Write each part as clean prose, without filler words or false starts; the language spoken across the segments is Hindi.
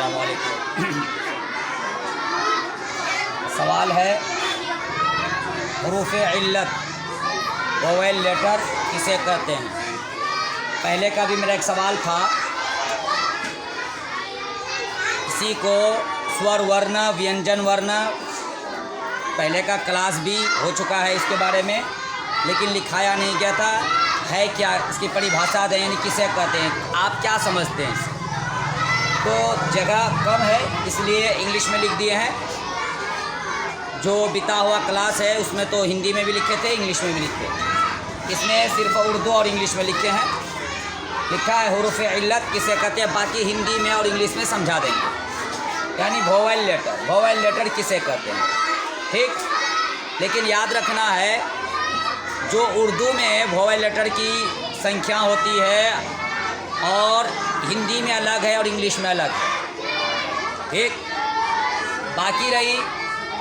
अस्सलामुअलैकुम। सवाल है हुरूफ़ इल्लत वोवेल लेटर किसे कहते हैं। पहले का भी मेरा एक सवाल था, इसी को स्वर वर्ण व्यंजन वर्ण पहले का क्लास भी हो चुका है इसके बारे में, लेकिन लिखाया नहीं गया था। है क्या इसकी परिभाषा दें, यानी किसे कहते हैं, आप क्या समझते हैं इसे? तो जगह कम है इसलिए इंग्लिश में लिख दिए हैं। जो बीता हुआ क्लास है उसमें तो हिंदी में भी लिखे थे, इंग्लिश में भी लिखे, इसमें सिर्फ उर्दू और इंग्लिश में लिखे हैं। लिखा है हुरूफ़ इल्लत किसे कहते हैं, बाकी हिंदी में और इंग्लिश में समझा देंगे। यानी वोवेल लेटर, वोवेल लेटर किसे कहते हैं, ठीक। लेकिन याद रखना है, जो उर्दू में वोवेल लेटर की संख्या होती है और हिंदी में अलग है और इंग्लिश में अलग है, ठीक।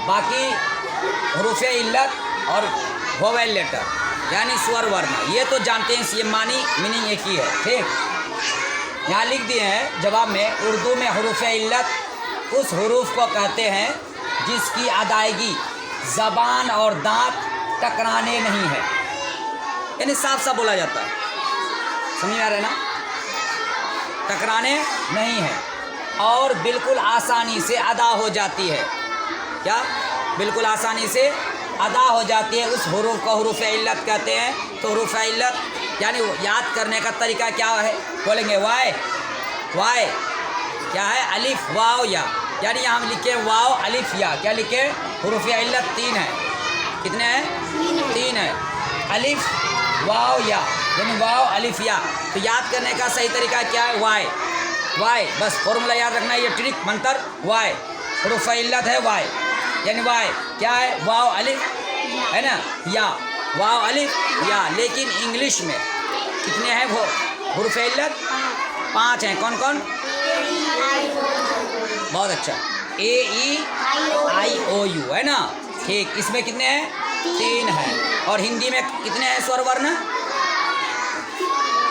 बाकी हुरूफ़ इल्लत और वोवेल लेटर यानी स्वर वर्ण, ये तो जानते हैं, ये मीनिंग एक ही है, ठीक। यहाँ लिख दिए हैं जवाब में, उर्दू में हुरूफ़ इल्लत उस हुरूफ को कहते हैं जिसकी अदायगी ज़बान और दांत टकराने नहीं है। यानी साफ साफ बोला जाता है, समझ आ रहा है ना, टकराने नहीं है और बिल्कुल आसानी से अदा हो जाती है। क्या? बिल्कुल आसानी से अदा हो जाती है, उस हुरूफ को हुरूफ़ इल्लत कहते हैं। तो हुरूफ़ इल्लत यानी याद करने का तरीका क्या है, बोलेंगे वाय क्या है, अलिफ वाव या, यानी यहाँ हम लिखे वाव अलिफ या, क्या लिखे, हुरूफ़ इल्लत 3 है। कितने हैं? 3 है, अलिफ वाव या, यानी वाव अलिफ या। तो याद करने का सही तरीका क्या है, वाय, बस फॉर्मूला याद रखना है, ये ट्रिक मंत्र, वाय हुरूफ़ इल्लत है, वाय यानी वाय क्या है, वाव अलिफ है ना, या वाव अलिफ या। लेकिन इंग्लिश में कितने हैं वो हुरूफ़ इल्लत? 5 हैं। कौन कौन? बहुत अच्छा, AEIOU है ना, ठीक। इसमें कितने हैं? 3 हैं। और हिंदी में कितने हैं स्वर वर्ण?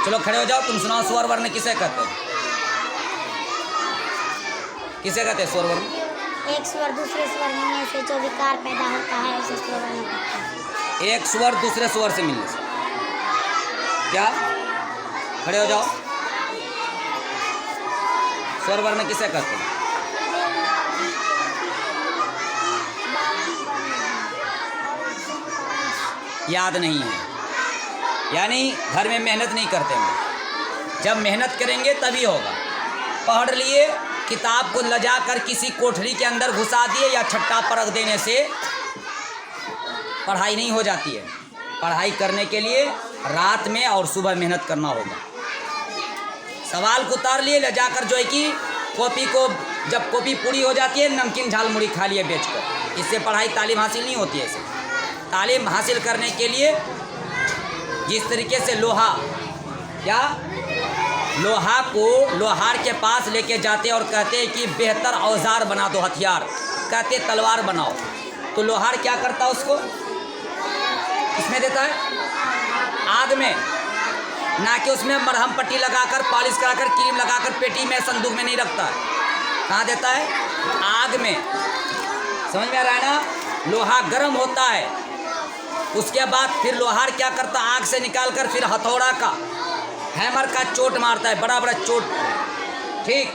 चलो खड़े हो जाओ, तुम सुनाओ स्वर वर्ण किसे कहते हैं, किसे कहते हैं स्वर वर्ण? एक स्वर दूसरे स्वर मिलने से जो विकार पैदा होता है उसे स्वर वर्ण कहते हैं। एक स्वर दूसरे स्वर से मिलने से, क्या? खड़े हो जाओ, स्वर वर्ण किसे कहते हैं? याद नहीं है, यानी घर में मेहनत नहीं करते हैं। जब मेहनत करेंगे तभी होगा। पढ़ लिए, किताब को लजा कर किसी कोठरी के अंदर घुसा दिए या छट्टा परख देने से पढ़ाई नहीं हो जाती है। पढ़ाई करने के लिए रात में और सुबह मेहनत करना होगा। सवाल को उतार लिए, लजा कर जो है कि कॉपी को, जब कॉपी पूरी हो जाती है, नमकीन झाल मुड़ी खा लिए बेच कर, इससे पढ़ाई तालीम हासिल नहीं होती है। इसे तालीम हासिल करने के लिए जिस तरीके से लोहा को लोहार के पास लेके जाते और कहते हैं कि बेहतर औजार बना दो, हथियार, कहते तलवार बनाओ, तो लोहार क्या करता है, उसको किसमें देता है? आग में, ना कि उसमें मरहम पट्टी लगाकर, पॉलिश कराकर, क्रीम लगाकर पेटी में, संदूक में नहीं रखता है। कहाँ देता है? आग में। समझ में आ रहा है ना? लोहा गर्म होता है, उसके बाद फिर लोहार क्या करता, आग से निकालकर फिर हथौड़ा का, हैमर का चोट मारता है, बड़ा बड़ा चोट, ठीक।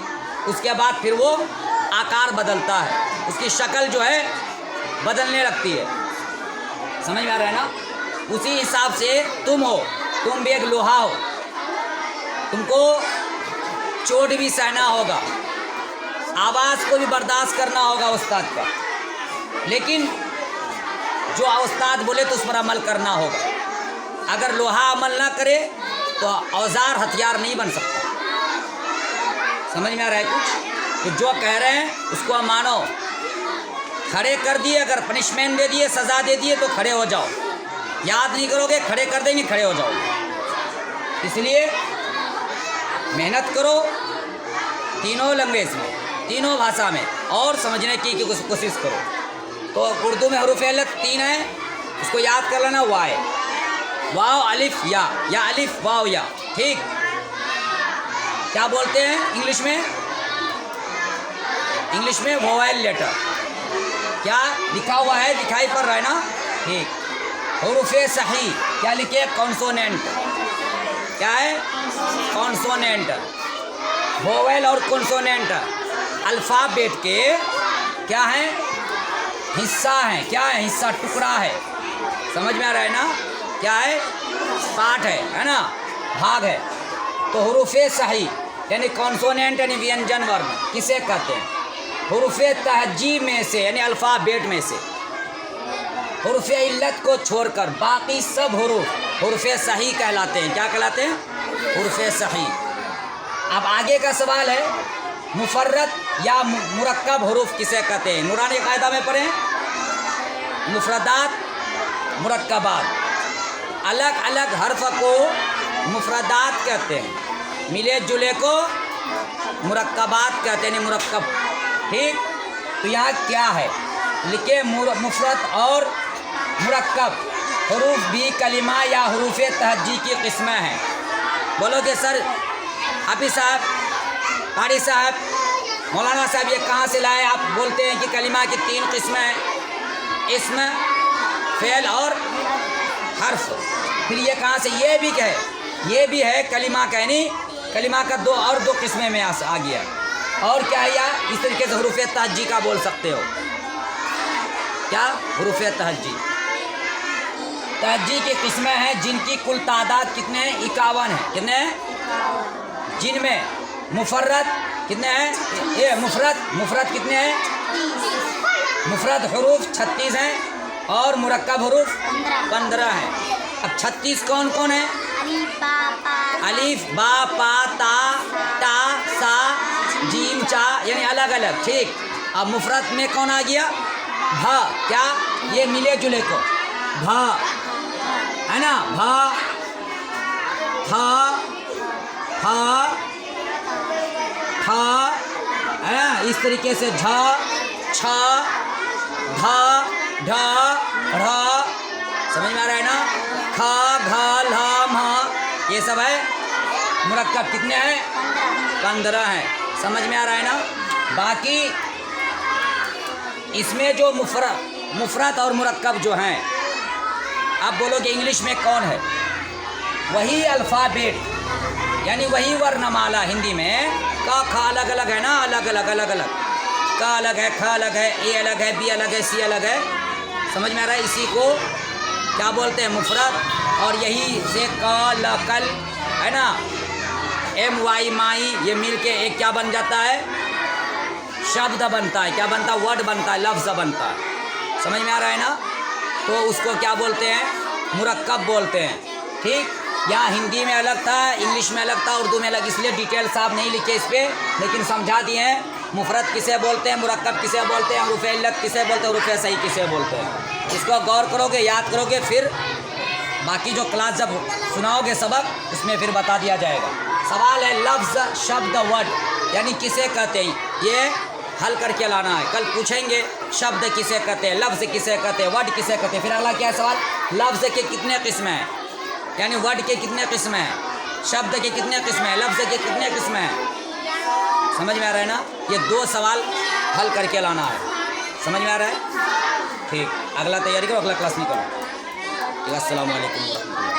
उसके बाद फिर वो आकार बदलता है, उसकी शक्ल जो है बदलने लगती है। समझ में आ रहा है ना? उसी हिसाब से तुम भी एक लोहा हो, तुमको चोट भी सहना होगा, आवाज़ को भी बर्दाश्त करना होगा उस्ताद का, लेकिन जो उस्ताद बोले तो उस पर अमल करना होगा। अगर लोहा अमल ना करे तो औजार हथियार नहीं बन सकता। समझ में आ रहा है कुछ? तो जो कह रहे हैं उसको मानो। खड़े कर दिए, अगर पनिशमेंट दे दिए, सज़ा दे दिए, तो खड़े हो जाओ। याद नहीं करोगे, खड़े कर देंगे, खड़े हो जाओगे। इसलिए मेहनत करो तीनों लैंग्वेज में, तीनों भाषा में, और समझने की कोशिश करो। तो उर्दू में हुरूफ़ इल्लत 3 है, उसको याद कर लेना, वाव अलिफ या अलिफ वाव या, ठीक। क्या बोलते हैं इंग्लिश में? इंग्लिश में वोवेल लेटर। क्या लिखा हुआ है, दिखाई पड़ रहा है ना? ठीक। हुरूफ सही क्या लिखे? कॉन्सोनेंट। क्या है? कॉन्सोनेंट। वोवेल और कॉन्सोनेंट अल्फ़ाबेट के क्या है? हिस्सा है। क्या है? हिस्सा, टुकड़ा है। समझ में आ रहा है ना? क्या है? पार्ट है ना? भाग है। तो हुरूफ सही यानी कॉन्सोनेंट यानी व्यंजन वर्ण किसे कहते हैं? हुरूफ तहजी में से यानी अल्फ़ाबेट में से हुरूफ इल्लत को छोड़कर बाकी सब हुरूफ सही कहलाते हैं। क्या कहलाते हैं? हुरूफ सही। अब आगे का सवाल है, मुफर्रद या मुरक्कब हुरूफ किसे कहते हैं? नूरानी कायदा में पढ़ें, मुफरदात, मुरक्कबात। अलग अलग हर्फ को मुफरदात कहते हैं, मिले जुले को मुरक्कबात कहते हैं, मुरक्कब। ठीक। तो यहाँ क्या है लिखे? मुफरद और मुरक्कब हुरूफ भी कलिमा या हुरूफ तहज्जी की किस्में हैं। बोलोगे सर हाफिज़ साहब, कारी साहब, मौलाना साहब, ये कहाँ से लाए? आप बोलते हैं कि कलिमा की 3 किस्में हैं, इस्म, फ़ेल और हर्फ। फिर ये कहाँ से? ये भी क्या है? ये भी है कलिमा का, यानी कलिमा का 2 किस्में में आ गया। और क्या है? या इस तरीके से हुरूफ तहज्जी का बोल सकते हो। क्या? हुरूफ तहज्जी। तहज्जी की किस्में हैं जिनकी कुल तादाद कितने हैं? 51 है। कितने हैं? जिनमें मुफर्रद कितने हैं? ये मुफरद कितने हैं? मुफरद हुरूफ 36 हैं और मुरक्कब हुरूफ 15 हैं। अब 36 कौन कौन है? अलीफ, बा, पा, ता, सा, जीम, चा, यानी अलग अलग। ठीक। अब मुफरद में कौन आ गया? भा। क्या? ये मिले जुले को भा है ना? भा, था, हा, था है ना? इस तरीके से झा, छा, धा, ढा, ढ़ा। समझ में आ रहा है ना? खा, घा, ला, म्हा, ये सब है मुरक्कब। कितने हैं? 15 हैं। समझ में आ रहा है ना? बाकी इसमें जो मुफरद और मुरक्कब जो हैं, आप बोलोगे इंग्लिश में कौन है? वही अल्फ़ाबेट यानी वही वर्णमाला। हिंदी में का, खा अलग अलग है ना? अलग अलग। का अलग है, ख अलग है, ए अलग है, बी अलग है, सी अलग है। समझ में आ रहा है? इसी को क्या बोलते हैं? मुफरद। और यही से क, ल, कल है ना? एम, वाई, माई, ये मिल के एक क्या बन जाता है? शब्द बनता है। क्या बनता है? वर्ड बनता है, लफ्ज़ बनता है। समझ में आ रहा है ना? तो उसको क्या बोलते हैं? मुरक्कब बोलते हैं। ठीक। यहाँ हिंदी में अलग था, इंग्लिश में अलग था, उर्दू में अलग, इसलिए डिटेल साहब नहीं लिखे इस पर, लेकिन समझा दिए हैं। मुफरद किसे बोलते हैं, मुरक्कब किसे बोलते हैं, हुरूफ इल्लत किसे बोलते हैं, हुरूफ सही किसे बोलते हैं। इसको गौर करोगे, याद करोगे, फिर बाकी जो क्लास जब सुनाओगे सबक, उसमें फिर बता दिया जाएगा। सवाल है लफ्ज़, शब्द, वर्ड यानी किसे कहते हैं, ये हल करके लाना है। कल पूछेंगे शब्द किसे कहते हैं, लफ्ज़ किसे कहते हैं, वर्ड किसे कहते हैं। फिर अगला क्या है सवाल? लफ्ज़ के कितने किस्में हैं, यानी वर्ड के कितने किस्में हैं, शब्द के कितने किस्में हैं, लफ्ज़ के कितने किस्में हैं। समझ में आ रहा है ना? ये 2 सवाल हल करके लाना है। समझ में आ रहा है? ठीक। अगला तैयारी करो, अगला क्लास नहीं करो। अस्सलाम वालेकुम।